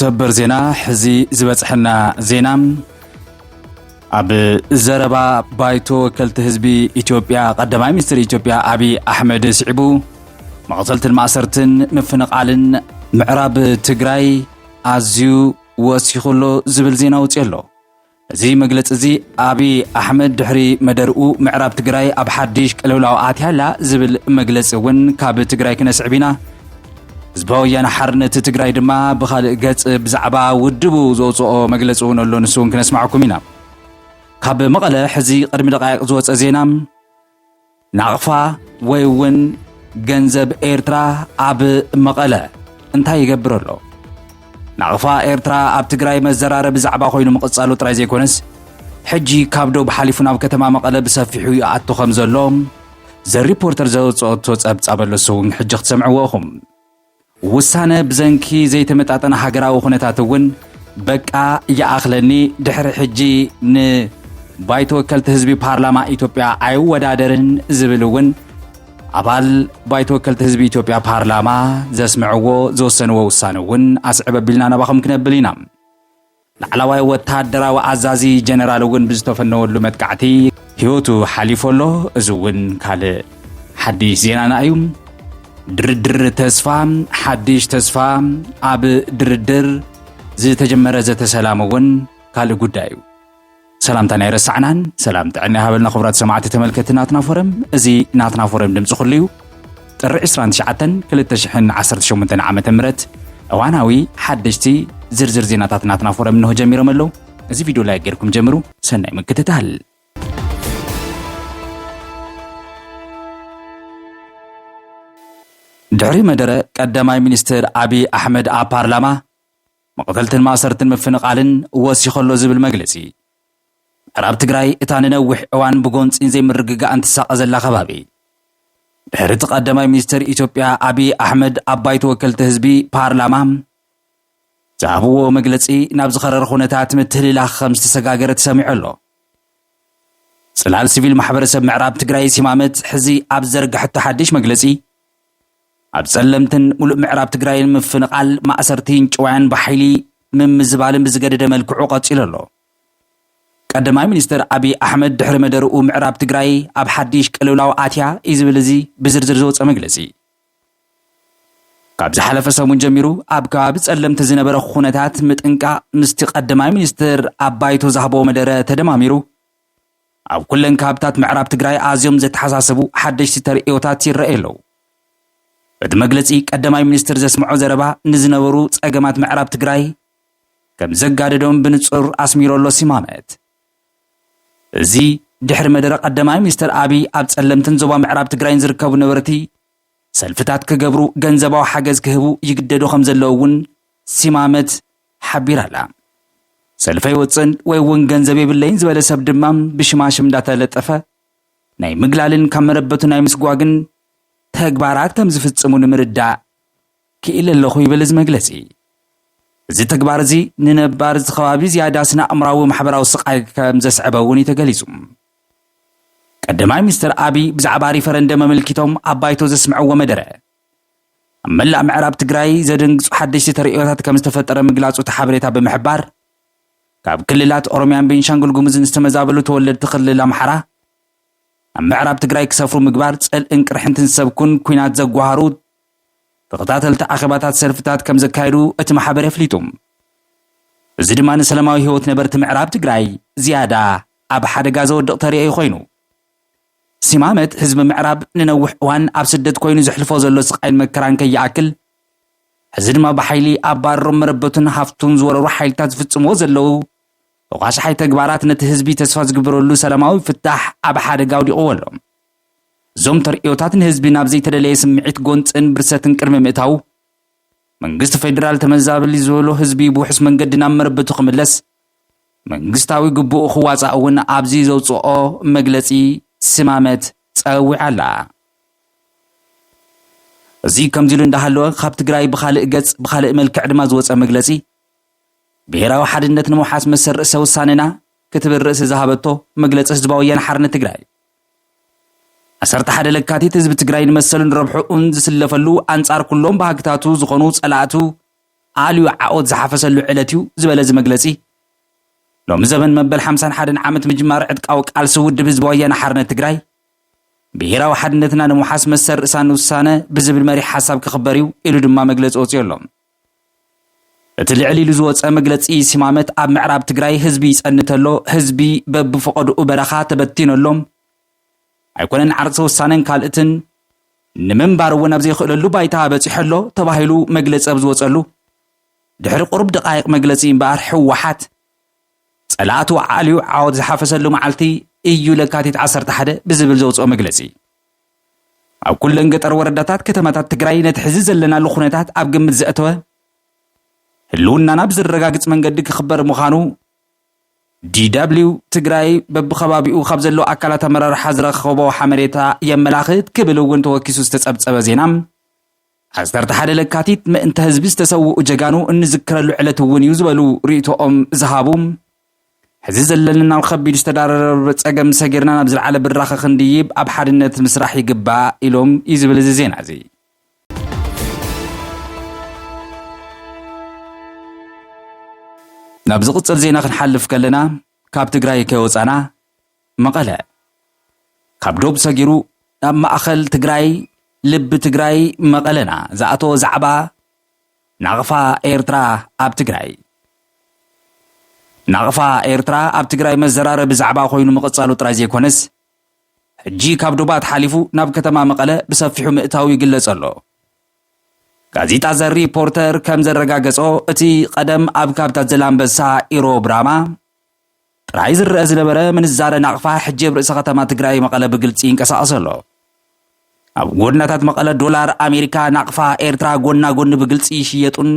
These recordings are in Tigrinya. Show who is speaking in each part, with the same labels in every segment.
Speaker 1: ሰበር ዜና ሕዚ ዝበጽሕና ዜና ኣብ ዘረባ ባይቶ ወከልቲ ህዝቢ ኢትዮጵያ ቀዳማይ ሚኒስትር ኢትዮጵያ አብይ አሕመድ ስዒቡ መቕተልትን ማእሰርትን ምፍንቓልን ምዕራብ ትግራይ ኣዝዩ ወሲኹሎ ዝብል ዜና ወፂሎ እዚ መግለጽ እዚ አብይ አሕመድ ድሕሪ መደርኡ ምዕራብ ትግራይ ኣብ ሓድሽ ቅልውላው ኣትያላ ዝብል መግለጽ እውን ካብ ትግራይ ክነስዕቢና ህዝባዊ ወያነ ሓርነት ትግራይ ድማ ብኻልእ ገጽ ብዛዕባ ውድቡ ዘውፅኦ መግለጽ እውን ኣሎ ንሱ እውን ክነስማዓኩም ኢና ካብ መቐለ ሕዚ ቅድሚ ደቃይቕ ዝወፀ ዜና ናቕፋ ወይ እውን ገንዘብ ኤርትራ ኣብ መቐለ እንታይ ይገብር ኣሎ ናቕፋ ኤርትራ ኣብ ትግራይ መዘራረብ ብዛዕባ ኮይኑ ምቕጻሉ ጥራይ ዘይኮነስ ሕጂ ካብ ዶ ብሓሊፉ ናብ ከተማ መቐለ ብሰፊሑ ይኣቱ ከም ዘሎ ዘሪፖርተር ዘውፅኦቶ ጸብጻብ ኣሎ እውን ሕጂ ክትሰምዕዎኹም ውሳነ ብዘንኪ ዘይተመጣጠነ ሃገራዊ ኩነታት እውን በቃ ይኣኽለኒ ድሕሪ ሕጂ ባይቶ ወከልቲ ህዝቢ ፓርላማ ኢትዮጵያ ኣይወዳደርን ዝብል እውን ኣባል ባይቶ ወከልቲ ህዝቢ ኢትዮጵያ ፓርላማ ዘስምዕዎ ዘወሰንዎ ውሳነ እውን ኣስዕበ ቢልና ናባኹም ክነብል ኢና ላዕለዋይ ወታደራዊ ኣዛዚ ጀነራል እውን ብዝተፈነወሉ መጥቃዕቲ ህይወቱ ሓሊፎሎ እዚ እውን ካልእ ሓዲሽ ዜናና እዩ ድርድር ተስፋ ሓዲሽ ተስፋ ኣብ ድርድር ዝተጀመረ ዘተሰላም እውን ካልእ ጉዳይ እዩ ሰላምታ ናይ ረሳዕናን ሰላም ጥዕና ሃበልና ክብራት ሰማዕቲ ተመልከቲ ናትና ፎረም እዚ ናትና ፎረም ድምፂ ኩሉ እዩ ጥሪ 29 2018 ዓመተ ምህረት እዋናዊ ሓደሽቲ ዝርዝር ዜናታት ናትና ፎረም እንሆ ጀሚሮም ኣለዉ እዚ ቪድዮ ላይ ገርኩም ጀምሩ ሰናይ ምክትታል ድሕሪ መደረ ቀዳማይ ሚኒስትር አብይ አሕመድ ኣብ ፓርላማ መቕተልትን ማእሰርትን ምፍንቓልን ወሲኸሎ ዝብል መግለጺ ምዕራብ ትግራይ እታ ንነዊሕ እዋን ብጎንፂን ዘይምርግጋእ እንትሳቐ ዘላ ከባቢ ድሕሪ እቲ ቀዳማይ ሚኒስትር ኢትዮጵያ አብይ አሕመድ ኣብ ባይቶ ወከልቲ ህዝቢ ፓርላማ ዝሃብዎ መግለጺ ናብ ዝኸረረ ኩነታት ምትህልላኽ ከም ዝተሰጋገረ ተሰሚዑ ኣሎ ጽላል ሲቪል ማሕበረሰብ ምዕራብ ትግራይ ሲማመት ሕዚ ኣብ ዘርግሐቶ ሓድሽ መግለጺ ኣብ ጸለምትን ሙሉእ ምዕራብ ትግራይን ምፍንቓል ማእሰርቲን ጭዋያን ብሓይሊ ምምዝባልን ብዝገደደ መልክዑ ቀፂሉ ኣሎ ቀዳማይ ሚኒስትር አብይ አሕመድ ድሕሪ መደርኡ ምዕራብ ትግራይ ኣብ ሓድሽ ቅልውላው ኣትያ እዩ ዝብል እዚ ብዝርዝር ዝወፀ መግለጺ ካብ ዝሓለፈ ሰሙን ጀሚሩ ኣብ ከባቢ ጸለምቲ ዝነበረ ኩነታት ምጥንቃቕ ምስቲ ቀዳማይ ሚኒስትር ኣብ ባይቶ ዝሃቦ መደረ ተደማሚሩ ኣብ ኩለን ካብታት ምዕራብ ትግራይ ኣዝዮም ዘተሓሳሰቡ ሓደሽቲ ተርእዮታት ይረኣዩ ኣለዉ በቲ መግለጺ ቀዳማይ ሚኒስትር ዘስምዖ ዘረባ ንዝነበሩ ጸገማት ምዕራብ ትግራይ ከም ዘጋደዶም ብንጹር ኣስሚሮሎ ሲማመት እዚ ድሕሪ መደረ ቀዳማይ ሚኒስትር አብይ ኣብ ጸለምትን ዞባ ምዕራብ ትግራይን ዝርከቡ ነበርቲ ሰልፍታት ክገብሩ ገንዘባዊ ሓገዝ ክህቡ ይግደዱ ከም ዘለዉ እውን ሲማመት ሓቢር ኣላ ሰልፈይ ወፅን ወይ እውን ገንዘብ የብለይን ዝበለ ሰብ ድማ ብሽማሽም እንዳተለጠፈ ናይ ምግላልን ካብ መረበቱ ናይ ምስጓግን ተግባራት ከም ዝፍጽሙ ንምርዳእ ክኢል ኣለኹ ይብል እዚ መግለጺ እዚ ተግባር እዚ ንነባር ከባቢ ዝያዳ ስነ ኣእምራዊ ማሕበራዊ ስቃይ ከም ዘስዕበ እውን ተገሊጹ ቀዳማይ ሚኒስትር አብይ ብዛዕባ ሪፈረንደም ኣመልኪቶም ኣብ ባይቶ ዘስምዕዎ መደረ ኣብ መላእ ምዕራብ ትግራይ ዘደንግጹ ሓደሽቲ ተርእዮታት ከም ዝተፈጠረ ምግላጹ ሓበሬታ ብምሕባር ካብ ክልላት ኦሮምያን ቤንሻንጉል ጉሙዝን ዝተመዛበሉ ተወለድቲ ክልል ኣምሓራ ኣብ ምዕራብ ትግራይ ክሰፍሩ ምግባር ጸልእን ቅርሕንትን ሰብኩን ኩናት ዘጓሃሩ ተኸታተልቲ ኣኼባታት ሰልፍታት ከም ዘካየዱ እቲ ማሕበር የፍሊጡ እዚ ድማ ንሰላማዊ ህይወት ነበርቲ ምዕራብ ትግራይ ዝያዳ ኣብ ሓደጋ ዘወድቕ ተርእዮ ኮይኑ ሲማመት ህዝቢ ምዕራብ ንነዊሕ እዋን ኣብ ስደት ኮይኑ ዘሕልፎ ዘሎ ስቃይን መከራን ከይኣክል ሕዚ ድማ ብሓይሊ ኣባሮም መረበቱን ሃፍቱን ዝወረሩ ሓይልታት ዝፍጽምዎ ዘለዉ ተቋሻሓይ ተግባራት ነቲ ህዝቢ ተስፋ ዝግበረሉ ሰላማዊ ፍታሕ ኣብ ሓደጋ ወዲቑዎ ኣሎ እዞም ተርእዮታት ንህዝቢ ናብ ዘይተደለየ ስምዒት ጎንፅን ብርሰትን ቅድሚ ምእታው መንግስቲ ፌደራል ተመዛበሊ ዝበሎ ህዝቢ ብውሕስ መንገዲ ናብ መረበቱ ክምለስ መንግስታዊ ግቡኡ ክዋፃእ እውን ኣብዚ ዘውፅኦ መግለጺ ስማመት ፀዊዕ ኣላ እዚ ከምዚ ኢሉ እንዳሃለወ ካብ ትግራይ ብኻልእ ገጽ ብኻልእ መልክዕ ድማ ዝወፀ መግለጺ ብሔራዊ ሓድነት ንምውሓስ መሰር ርእሰ ውሳነና ክትብል ርእሲ ዝሃበቶ መግለፂ ህዝባዊ ወያነ ሓርነት ትግራይ 11 ለካቲት ህዝቢ ትግራይ ንመሰሉን ረብሑን ዝስለፈሉ አንጻር ኩሎም ባህግታቱ ዝኾኑ ጸላእቱ ኣልዩ ዓኦት ዝሓፈሰሉ ዕለት እዩ ዝበለ ዝመግለጺ ሎሚ ዘመን መበል 51 ዓመት ምጅማር ዕጥቃዊ ቃልሲ ውድብ ህዝቢ ወያነ ሓርነት ትግራይ ብሄራዊ ሓድነትና ንምሓስ መሰር ርእሳን ውሳነ ብዝብል መሪሕ ሓሳብ ክኽበር እዩ ኢሉ ድማ መግለፂ ወፂኡ ኣሎ። እቲ ልዕሊ ኢሉ ዝወፀ መግለፂ ሲማመት ኣብ ምዕራብ ትግራይ ህዝቢ ይጸንተሎ ህዝቢ በብፈቐድኡ በረኻ ተበቲነሎም ኣይኮነን ዓርሰ ውሳነን ካልእትን ንምንባር እውን ኣብ ዘይኽእለሉ ባይታ በፂሐሎ ተባሂሉ መግለፂ ኣብ ዝወፀሉ ድሕሪ ቁርብ ደቃይቕ መግለፂ እምበኣር ሕወሓት ጸላእቱ ዓልዩ ዓወት ዝሓፈሰሉ መዓልቲ እዩ ለካቲት 11 ብዝብል ዘውፅኦ መግለፂ ኣብ ኩለን ገጠር ወረዳታት ከተማታት ትግራይ ነቲ ሕዚ ዘለናሉ ኩነታት ኣብ ግምት ዘእተወ ህልውናና ብዝረጋግፅ መንገዲ ክኽበር ምዃኑ DW ትግራይ በብኸባቢኡ ካብ ዘለዎ ኣካላት ኣመራርሓ ዝረኸቦ ሓበሬታ የመላኽት ክብል እውን ተወኪሱ ዝተጸብጸበ ዜናም 11 ለካቲት ምእንተ ህዝቢ ዝተሰውኡ ጀጋኑ እንዝክረሉ ዕለት እውን እዩ ዝበሉ ርእቶኦም ዝሃቡ ሕዚ ዘለልና ከቢድ ዝተዳረበ ጸገም ሰጊርና ናብ ዝለዓለ ብራኸ ክንድይብ ኣብ ሓድነት ምስራሕ ይግባእ ኢሎም እዩ ዝብል እዚ ዜና እዚ ናብ ዝቕፅል ዜና ክንሓልፍ ከለና ካብ ትግራይ ከወፃና መቐለ ካብ ዶብ ሰጊሩ ናብ ማእኸል ትግራይ ልቢ ትግራይ መቐለና ዝኣቶ ዛዕባ ናቕፋ ኤርትራ ኣብ ትግራይ ናቕፋ ኤርትራ ኣብ ትግራይ መዘራረቢ ዛዕባ ኮይኑ ምቕጻሉ ጥራይ ዘይኮነስ ሕጂ ካብ ዶባት ሓሊፉ ናብ ከተማ መቐለ ብሰፊሑ ምእታው ይግለጽ ኣሎ። ጋዜጣ ዘ ሪፖርተር ከም ዘረጋገጾ እቲ ቀደም ኣብ ካብታት ዘላንበሳ ኢሮብ ራማ ጥራይ ዝረአ ዝነበረ ምንዛረ ናቕፋ ሕጂ ኣብ ርእሰ ከተማ ትግራይ መቐለ ብግልፂ ይንቀሳቐስ ኣሎ። ኣብ ጎድናታት መቐለ ዶላር ኣሜሪካ ናቕፋ ኤርትራ ጎና ጎኒ ብግልፂ ይሽየጡን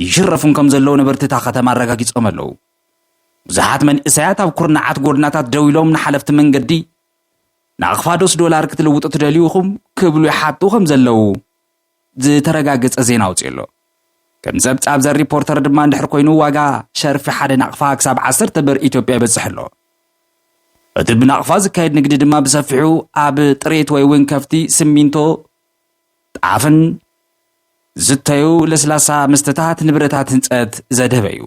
Speaker 1: ይሽረፉን ከም ዘለዉ ነበርትታ ከተማ ኣረጋጊጾም ኣለዉ። ብዙሓት መንእሰያት ኣብ ኩርናዓት ጎድናታት ደው ኢሎም ንሓለፍቲ መንገዲ ናቕፋ ዶስ ዶላር ክትልውጡ ትደልዩ ኢኹም ክብሉ ይሓቱ ከም ዘለዉ ዝተረጋገፀ ዜና ኣውፂኡ ኣሎ። ከም ጸብጻብ ዘ ሪፖርተር ድማ እንድሕር ኮይኑ ዋጋ ሸርፊ ሓደ ናቕፋ ክሳብ 10 ብር ኢትዮጵያ ይበጽሕ ኣሎ። እቲ ብናቕፋ ዝካየድ ንግዲ ድማ ብሰፊሑ ኣብ ጥሬት ወይ እውን ከፍቲ ስሚንቶ ጣፍን ዝተዩ ለስላሳ መስተታት ንብረታት ህንፀት ዘድህበ እዩ።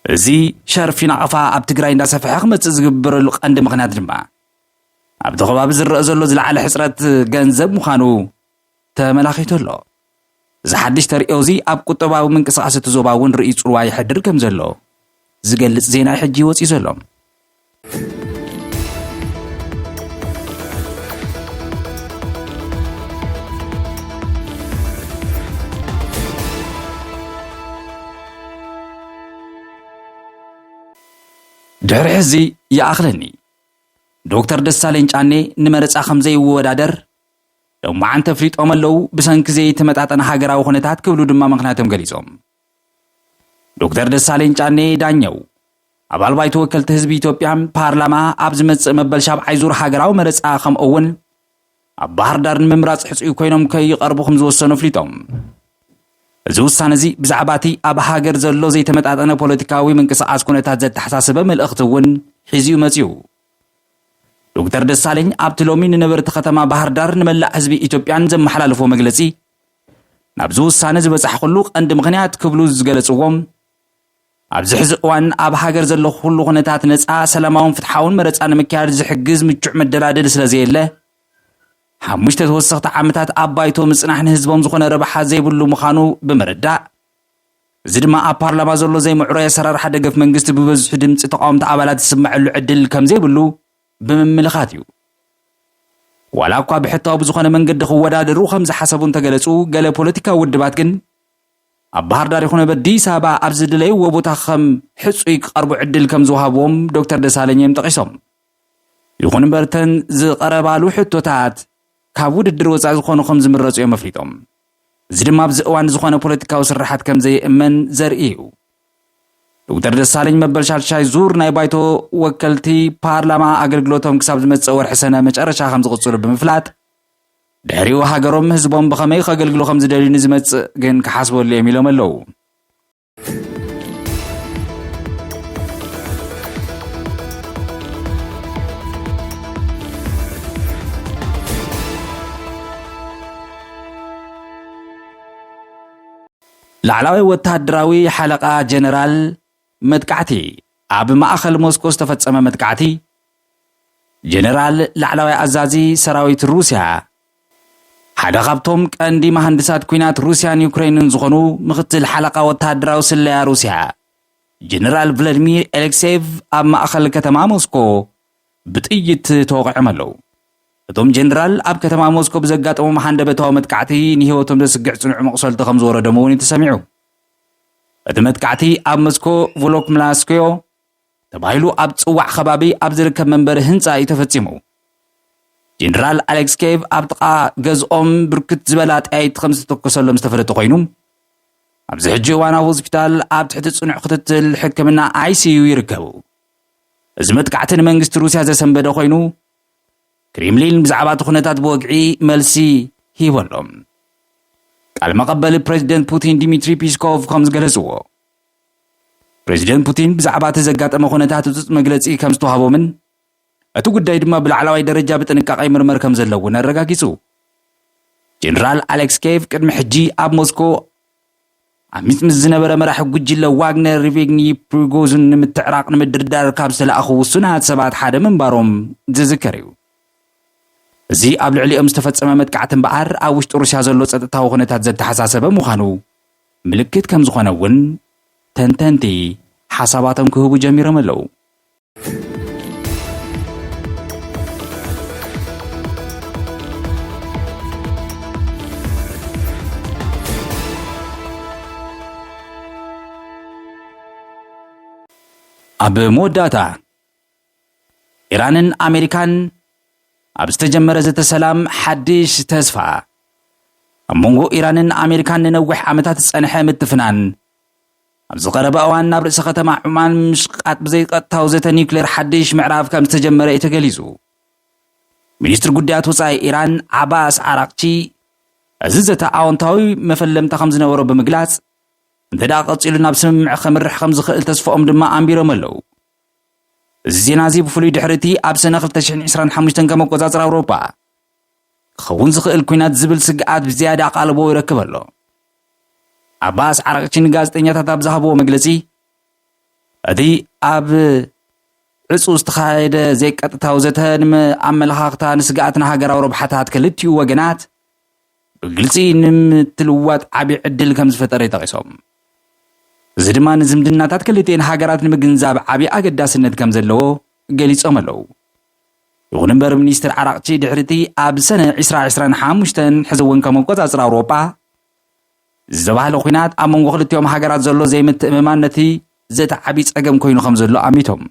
Speaker 1: እዚ ሸርፊ ናቕፋ ኣብ ትግራይ እንዳሰፍሐ ክመፅእ ዝግበረሉ ቀንዲ ምኽንያት ድማ ኣብቲ ከባቢ ዝረአ ዘሎ ዝለዓለ ሕፅረት ገንዘብ ምዃኑ ተመላኺቱ ኣሎ። እዚ ሓድሽ ተሪኦ እዚ ኣብ ቁጠባዊ ምንቅስቓስ እቲ ዞባ እውን ርኢ ፅሩዋ ይሕድር ከም ዘሎ ዝገልጽ ዜና ሕጂ ወፂኡ ዘሎ። ድሕሪ ሕዚ ይኣኽለኒ ዶክተር ደሳለኝ ጫኔ ንመረፃ ከም ዘይወዳደር ሎማዓን ተፍሊጦም ኣለዉ ብሰንኪ ዘይተመጣጠነ ሃገራዊ ኩነታት ክብሉ ድማ ምክንያቶም ገሊፆም። ዶክተር ደሳለኝ ጫኔ ዳኘው ኣባል ባይቶ ወከልቲ ህዝቢ ኢትዮጵያ ፓርላማ ኣብ ዝመፅእ መበል 7ይ ዙር ሃገራዊ መረፃ ከምኡ እውን ኣብ ባህር ዳር ንምምራፅ ሕፁይ ኮይኖም ከይቐርቡ ከም ዝወሰኑ ፍሊጦም። እዚ ውሳነ እዚ ብዛዕባ እቲ ኣብ ሃገር ዘሎ ዘይተመጣጠነ ፖለቲካዊ ምንቅስቓስ ኩነታት ዘተሓሳስበ መልእኽቲ እውን ሒዝዩ መፅኡ። ዶክተር ደሳለኝ ኣብቲ ሎሚ ንነበርቲ ከተማ ባህር ዳር ንመላእ ህዝቢ ኢትዮጵያን ዘመሓላልፎ መግለፂ ናብዚ ውሳነ ዝበፅሐሉ ቀንዲ ምክንያት ክብሉ ዝገለፅዎም ኣብዚ ሕዚ እዋን ኣብ ሃገር ዘሎ ኩሉ ኩነታት ነፃ ሰላማውን ፍትሓውን መረፃ ንምክያድ ዝሕግዝ ምቹዕ መደላደል ስለዘየለ 5 ተወሰኽቲ ዓመታት ኣብ ባይቶ ምጽናሕ ንህዝቦም ዝኾነ ረብሓ ዘይብሉ ምዃኑ ብምርዳእ እዚ ድማ ኣብ ፓርላማ ዘሎ ዘይምዕሩይ ኣሰራርሓ ደገፍ መንግስቲ ብበዝሒ ድምፂ ተቃወምቲ ኣባላት ዝስምዐሉ ዕድል ከም ዘይብሉ ብምምልኻት እዩ። ዋላ እኳ ብሕታዊ ብዝኾነ መንገዲ ክወዳደሩ ከም ዝሓሰቡን ተገለጹ ገለ ፖለቲካዊ ውድባት ግን ኣብ ባህር ዳር ይኹን በአዲስ ኣበባ ኣብ ዝድለይዎ ቦታ ከም ሕፁይ ክቐርቡ ዕድል ከም ዝውሃብዎም ዶክተር ደሳለኝም ጠቂሶም። ይኹን እምበርተን ዝቐረባሉ ሕቶታት ካብ ውድድር ወፃኢ ዝኾኑ ከም ዝምረፁ እዮም ኣፍሊጦም። እዚ ድማ ኣብዚ እዋን ዝኾነ ፖለቲካዊ ስራሓት ከም ዘይእመን ዘርኢ እዩ። ዶክተር ደሳለኝ መበል 6ይ ዙር ናይ ባይቶ ወከልቲ ፓርላማ ኣገልግሎቶም ክሳብ ዝመፅእ ወርሒ ሰነ መጨረሻ ከም ዝቕፅሉ ብምፍላጥ ድሕሪኡ ሃገሮም ህዝቦም ብኸመይ ከገልግሉ ከም ዝደልዩ ንዝመፅእ ግን ክሓስበሉ እዮም ኢሎም ኣለዉ። ላዕላዊ ወታደራዊ ሓለቓ ጀነራል መጥቃዕቲ ኣብ ማእኸል ሞስኮ ዝተፈጸመ መጥቃዕቲ ጀነራል ላዕላዊ ኣዛዚ ሰራዊት ሩስያ ሓደ ካብቶም ቀንዲ መሃንድሳት ኩናት ሩስያን ዩክሬንን ዝኾኑ ምክትል ሓለቓ ወታደራዊ ስለያ ሩስያ ጀነራል ቭላድሚር ኤሌክሴቭ ኣብ ማእኸል ከተማ ሞስኮ ብጥይት ተወቂዖም ኣለዉ። እቶም ጀነራል ኣብ ከተማ ሞስኮ ብዘጋጠሞም ሃንደበታዊ መጥቃዕቲ ንህይወቶም ዘስግዕ ጽኑዕ መቕሰልቲ ከም ዝወረዶም እውን ተሰሚዑ። እቲ መጥቃዕቲ ኣብ ሞስኮ ቮሎክምላስኮዮ ተባሂሉ ኣብ ጽዋዕ ከባቢ ኣብ ዝርከብ መንበሪ ህንጻ እዩ ተፈጺሙ። ጀነራል ኣሌክስኬቭ ኣብ ጥቓ ገዝኦም ብርክት ዝበላ ጥያይት ከም ዝተተኮሰሎም ዝተፈለጠ ኮይኑ ኣብዚ ሕጂ እዋን ኣብ ሆስፒታል ኣብ ትሕቲ ጽኑዕ ክትትል ሕክምና ICU ይርከቡ። እዚ መጥቃዕቲ ንመንግስቲ ሩስያ ዘሰንበደ ኮይኑ ክሬምሊን ብዛዕባ እቲ ኩነታት ብወግዒ መልሲ ሂቦሎም። ቃል መቐበሊ ፕሬዚደንት ፑቲን ዲሚትሪ ፒስኮቭ ከም ዝገለጽዎ ፕሬዚደንት ፑቲን ብዛዕባ እቲ ዘጋጠመ ኩነታት ውፅጥ መግለጺ ከም ዝተዋህቦምን እቲ ጉዳይ ድማ ብላዕለዋይ ደረጃ ብጥንቃቐ ይምርመር ከም ዘለውን ኣረጋጊጹ። ጀነራል ኣሌክስኬቭ ቅድሚ ሕጂ ኣብ ሞስኮ ኣብ ምስ ዝነበረ መራሒ ጉጅለ ዋግነር ሪቬግኒ ፕሪጎዝን ንምትዕራቕ ንምድርዳር ካብ ዝተለኣኹ ውሱናት ሰባት ሓደ ምንባሮም ዝዝከር እዩ። እዚ ኣብ ልዕሊኦም ዝተፈጸመ መጥቃዕቲ እምበኣር ኣብ ውሽጢ ሩስያ ዘሎ ጸጥታዊ ኩነታት ዘተሓሳሰበ ምዃኑ ምልክት ከም ዝኾነ እውን ተንተንቲ ሓሳባቶም ክህቡ ጀሚሮም ኣለዉ። ኣብ መወዳእታ ኢራንን ኣሜሪካን ኣብ ዝተጀመረ ዘተ ሰላም ሓድሽ ተስፋ ኣብ መንጎ ኢራንን ኣሜሪካን ንነዊሕ ዓመታት ዝጸንሐ ምትፍናን ኣብ ዝቐረበ እዋን ናብ ርእሰ ከተማ ዑማን ምሽቃጥ ብዘይቀጥታዊ ዘተ ኒውክሌር ሓድሽ ምዕራፍ ከም ዝተጀመረ እዩ ተገሊጹ። ሚኒስትር ጉዳያት ወጻኢ ኢራን ዓባስ ዓራቅቺ እዚ ዘተ ኣዎንታዊ መፈለምታ ከም ዝነበሮ ብምግላጽ እንተዳ ቀፂሉ ናብ ስምምዕ ከምርሕ ከም ዝኽእል ተስፋኦም ድማ ኣንቢሮም ኣለዉ። እዚ ዜና እዚ ብፍሉይ ድሕርቲ ኣብ ሰነ 2025 ከም ኣቆጻጽር ኣውሮፓ ክኸውን ዝኽእል ኩናት ዝብል ስግኣት ብዝያዳ ቃልቦ ይረክብ ኣሎ። ዓባስ ዓራቅቺ ንጋዜጠኛታት ኣብ ዝሃብዎ መግለጺ እቲ ኣብ ዕፁ ዝተኻየደ ዘይቀጥታዊ ዘተ ንኣመለኻኽታ ንስግኣት ሃገራዊ ረብሓታት ክልቲኡ ወገናት ብግልፂ ንምትልዋጥ ዓብዪ ዕድል ከም ዝፈጠረ ጠቒሶም እዚ ድማ ንዝምድናታት ክልቲአን ሃገራት ንምግንዛብ ዓብዪ ኣገዳስነት ከም ዘለዎ ገሊጾም ኣለዉ። ይኹን እምበር ሚኒስትር ዓራቅቺ ድሕርቲ ኣብ ሰነ 2025 ሕዚ እውን ከም ኣቆጻጽር ኣውሮፓ ዝተባህለ ኩናት ኣብ መንጎ ክልቲኦም ሃገራት ዘሎ ዘይምትእምማን ነቲ ዘተ ዓብዪ ፀገም ኮይኑ ከም ዘሎ ኣሚቶም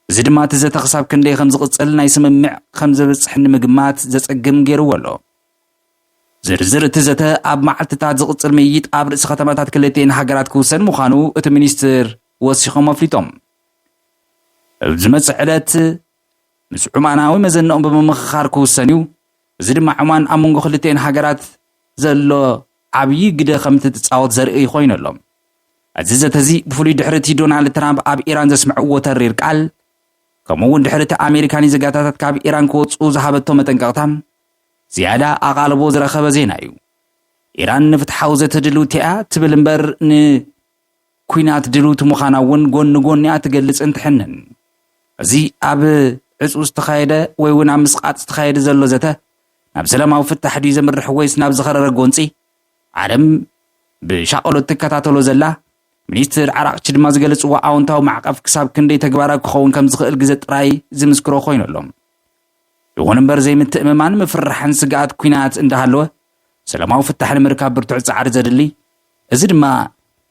Speaker 1: እዚ ድማ እቲ ዘተ ክሳብ ክንደይ ከም ዝቕጽል ናይ ስምምዕ ከም ዘብጽሕ ንምግማት ዘጸግም ገይርዎ ኣሎ። ዝርዝር እቲ ዘተ ኣብ መዓልትታት ዝቕጽል ምይይጥ ኣብ ርእሲ ከተማታት ክልቲአን ሃገራት ክውሰን ምዃኑ እቲ ሚኒስትር ወሲኾም ኣፍሊጦም። ኣብ ዝመጽእ ዕለት ምስ ዑማናዊ መዘንኦም ብምምኽኻር ክውሰን እዩ። እዚ ድማ ዑማን ኣብ መንጎ ክልቲአን ሃገራት ዘሎ ዓብዪ ግደ ከም እትጻወት ዘርኢ ኮይኑ ኣሎ። እዚ ዘተ እዚ ብፍሉይ ድሕርቲ ዶናልድ ትራምፕ ኣብ ኢራን ዘስምዕዎ ተሪር ቃል ከምኡውን ድሕርቲ ኣሜሪካን ዘጋታታት ካብ ኢራን ክወፁ ዝሃበቶ መጠንቀቕታ ዝያዳ ኣቓልቦ ዝረኸበ ዜና እዩ። ኢራን ንፍትሓዊ ዘተ ድልውቲ እያ ትብል እምበር ንኩናት ድልውቲ ምዃና እውን ጎኒ ጎኒ እያ ትገልጽ እንትሕንን እዚ ኣብ ዕፁ ዝተኻየደ ወይ እውን ኣብ ምስቓጥ ዝተኻየደ ዘሎ ዘተ ናብ ሰላማዊ ፍታሕ ድዩ ዘምርሕ ወይስ ናብ ዝኸረረ ጎንፂ ዓለም ብሻቐሎ ትከታተሎ ዘላ ሚኒስትር ዓራቅቺ ድማ ዝገለጽዎ ኣዎንታዊ ማዕቀፍ ክሳብ ክንደይ ተግባራዊ ክኸውን ከም ዝኽእል ግዜ ጥራይ ዝምስክሮ ኮይኑ ኣሎ። ይኹን እምበር ዘይምትእምማን ምፍራሕን ስግኣት ኩናት እንዳሃለወ ሰላማዊ ፍታሕ ንምርካብ ብርቱዕ ጻዕሪ ዘድሊ እዚ ድማ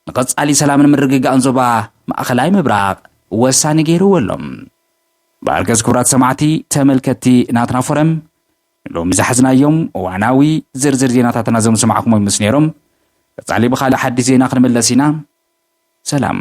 Speaker 1: ንቐጻሊ ሰላምን ምርግጋእን ዞባ ማእኸላይ ምብራቕ ወሳኒ ገይርዎ ኣሎም። በኣርገዝ ክቡራት ሰማዕቲ ተመልከቲ ናትና ፎረም ሎሚ ዝሓዝናዮም እዋናዊ ዝርዝር ዜናታትና ዘምስማዕኩም ይመስሉ ነይሮም። ቀጻሊ ብኻልእ ሓዲስ ዜና ክንመለስ ኢና። ሰላም